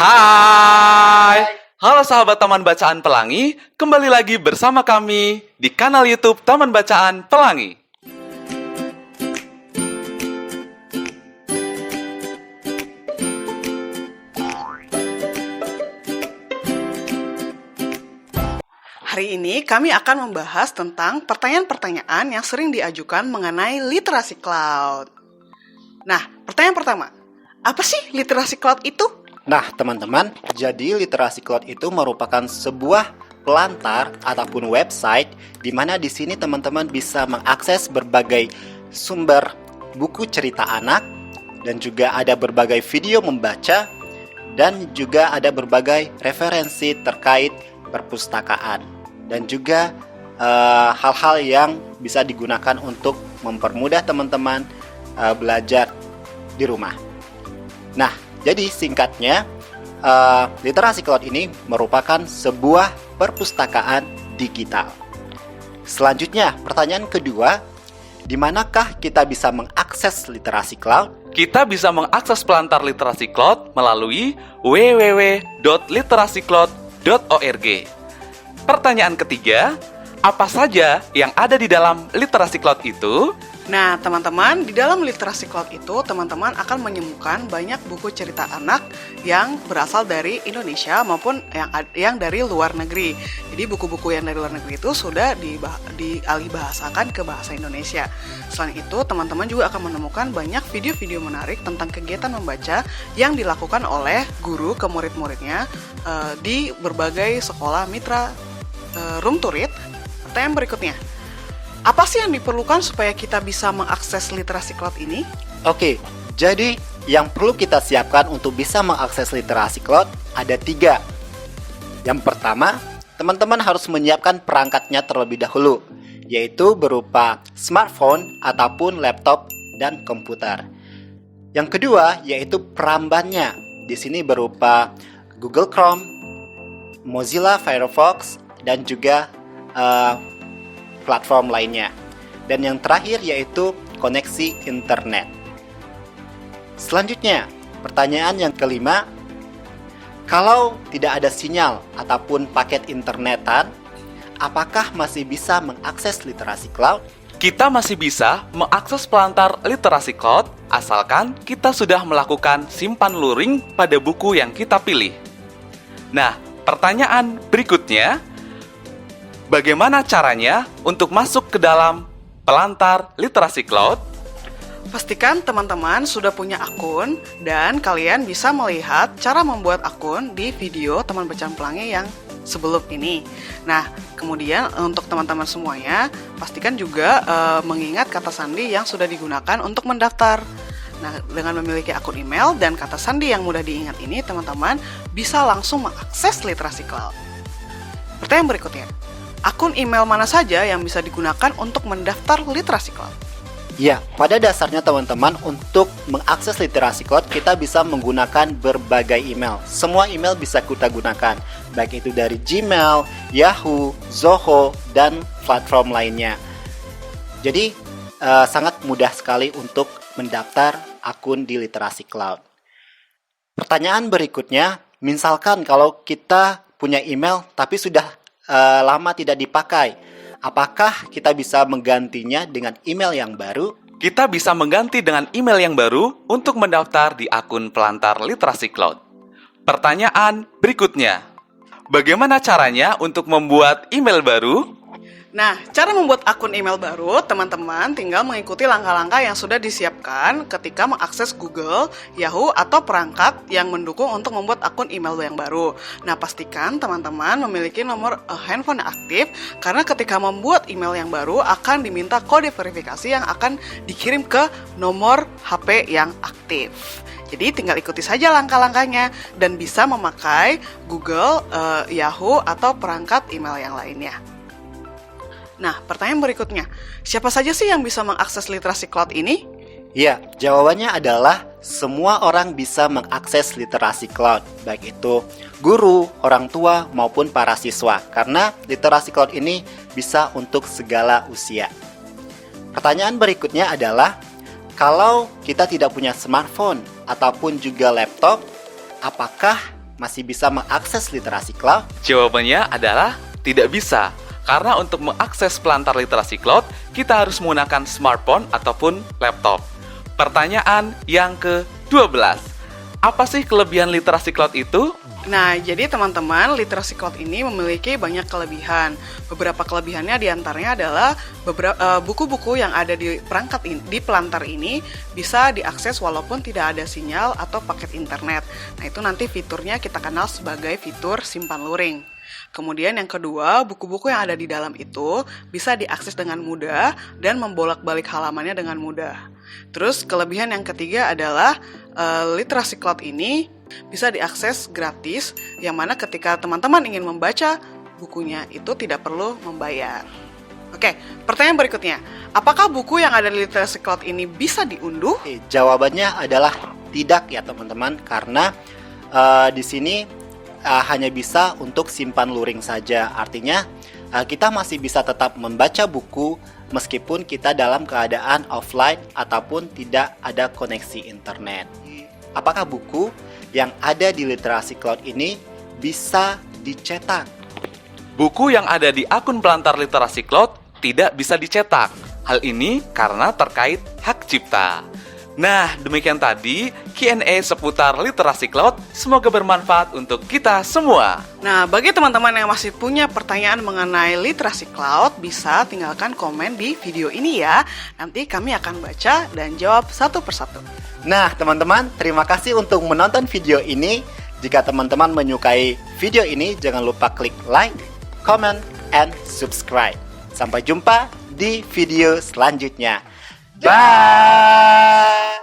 Hai, halo sahabat Taman Bacaan Pelangi, kembali lagi bersama kami di kanal YouTube Taman Bacaan Pelangi. Hari ini kami akan membahas tentang pertanyaan-pertanyaan yang sering diajukan mengenai literasi cloud. Nah, pertanyaan pertama, apa sih literasi cloud itu? Nah, teman-teman, jadi literasi cloud itu merupakan sebuah pelantar ataupun website di mana di sini teman-teman bisa mengakses berbagai sumber buku cerita anak dan juga ada berbagai video membaca dan juga ada berbagai referensi terkait perpustakaan dan juga hal-hal yang bisa digunakan untuk mempermudah teman-teman belajar di rumah. Nah, jadi singkatnya, literasi cloud ini merupakan sebuah perpustakaan digital. Selanjutnya, pertanyaan kedua, di manakah kita bisa mengakses literasi cloud? Kita bisa mengakses pelantar literasi cloud melalui www.literacicloud.org. Pertanyaan ketiga, apa saja yang ada di dalam literasi cloud itu? Nah, teman-teman, di dalam literasi cloud itu, teman-teman akan menemukan banyak buku cerita anak yang berasal dari Indonesia maupun yang dari luar negeri. Jadi, buku-buku yang dari luar negeri itu sudah dialihbahasakan ke bahasa Indonesia. Selain itu, teman-teman juga akan menemukan banyak video-video menarik tentang kegiatan membaca yang dilakukan oleh guru ke murid-muridnya di berbagai sekolah mitra Room to Read. Pertanyaan berikutnya, apa sih yang diperlukan supaya kita bisa mengakses literasi cloud ini? Oke, jadi yang perlu kita siapkan untuk bisa mengakses literasi cloud ada 3. Yang pertama, teman-teman harus menyiapkan perangkatnya terlebih dahulu, yaitu berupa smartphone ataupun laptop dan komputer. Yang kedua, yaitu perambannya. Di sini berupa Google Chrome, Mozilla Firefox, dan juga platform lainnya. Dan yang terakhir yaitu koneksi internet. Selanjutnya, pertanyaan yang kelima, kalau tidak ada sinyal ataupun paket internetan, apakah masih bisa mengakses literasi cloud? Kita masih bisa mengakses pelantar literasi cloud asalkan kita sudah melakukan simpan luring pada buku yang kita pilih. Nah, pertanyaan berikutnya, bagaimana caranya untuk masuk ke dalam pelantar literasi cloud? Pastikan teman-teman sudah punya akun dan kalian bisa melihat cara membuat akun di video Taman Bacaan Pelangi yang sebelum ini. Nah, kemudian untuk teman-teman semuanya, pastikan juga mengingat kata sandi yang sudah digunakan untuk mendaftar. Nah, dengan memiliki akun email dan kata sandi yang mudah diingat ini, teman-teman bisa langsung mengakses literasi cloud. Pertanyaan berikutnya, akun email mana saja yang bisa digunakan untuk mendaftar literasi cloud? Ya, pada dasarnya teman-teman, untuk mengakses literasi cloud kita bisa menggunakan berbagai email. Semua email bisa kita gunakan, baik itu dari Gmail, Yahoo, Zoho, dan platform lainnya. Jadi, sangat mudah sekali untuk mendaftar akun di literasi cloud. Pertanyaan berikutnya, misalkan kalau kita punya email tapi sudah lama tidak dipakai, apakah kita bisa menggantinya dengan email yang baru? Kita bisa mengganti dengan email yang baru untuk mendaftar di akun pelantar literasi cloud. Pertanyaan berikutnya, bagaimana caranya untuk membuat email baru? Nah, cara membuat akun email baru, teman-teman tinggal mengikuti langkah-langkah yang sudah disiapkan ketika mengakses Google, Yahoo, atau perangkat yang mendukung untuk membuat akun email yang baru. Nah, pastikan teman-teman memiliki nomor handphone yang aktif, karena ketika membuat email yang baru akan diminta kode verifikasi yang akan dikirim ke nomor HP yang aktif. Jadi tinggal ikuti saja langkah-langkahnya dan bisa memakai Google, Yahoo, atau perangkat email yang lainnya. Nah, pertanyaan berikutnya, siapa saja sih yang bisa mengakses literasi cloud ini? Ya, jawabannya adalah semua orang bisa mengakses literasi cloud, baik itu guru, orang tua, maupun para siswa, karena literasi cloud ini bisa untuk segala usia. Pertanyaan berikutnya adalah, kalau kita tidak punya smartphone ataupun juga laptop, apakah masih bisa mengakses literasi cloud? Jawabannya adalah tidak bisa. Karena untuk mengakses Pelantar Literasi Cloud, kita harus menggunakan smartphone ataupun laptop. Pertanyaan yang ke-12. Apa sih kelebihan literasi cloud itu? Nah, jadi teman-teman, literasi cloud ini memiliki banyak kelebihan. Beberapa kelebihannya diantaranya adalah buku-buku yang ada di di Pelantar ini bisa diakses walaupun tidak ada sinyal atau paket internet. Nah, itu nanti fiturnya kita kenal sebagai fitur simpan luring. Kemudian yang kedua, buku-buku yang ada di dalam itu bisa diakses dengan mudah dan membolak-balik halamannya dengan mudah. Terus kelebihan yang ketiga adalah literasi cloud ini bisa diakses gratis, yang mana ketika teman-teman ingin membaca bukunya itu tidak perlu membayar. Oke, pertanyaan berikutnya, apakah buku yang ada di literasi cloud ini bisa diunduh? Jawabannya adalah tidak ya teman-teman, karena di sini hanya bisa untuk simpan luring saja. Artinya kita masih bisa tetap membaca buku meskipun kita dalam keadaan offline ataupun tidak ada koneksi internet. Apakah buku yang ada di literasi cloud ini bisa dicetak? Buku yang ada di akun Pelantar Literasi Cloud tidak bisa dicetak. Hal ini karena terkait hak cipta. Nah, demikian tadi Q&A seputar literasi cloud. Semoga bermanfaat untuk kita semua. Nah, bagi teman-teman yang masih punya pertanyaan mengenai literasi cloud, bisa tinggalkan komen di video ini ya. Nanti kami akan baca dan jawab satu persatu. Nah, teman-teman, terima kasih untuk menonton video ini. Jika teman-teman menyukai video ini, jangan lupa klik like, comment, and subscribe. Sampai jumpa di video selanjutnya. Bye!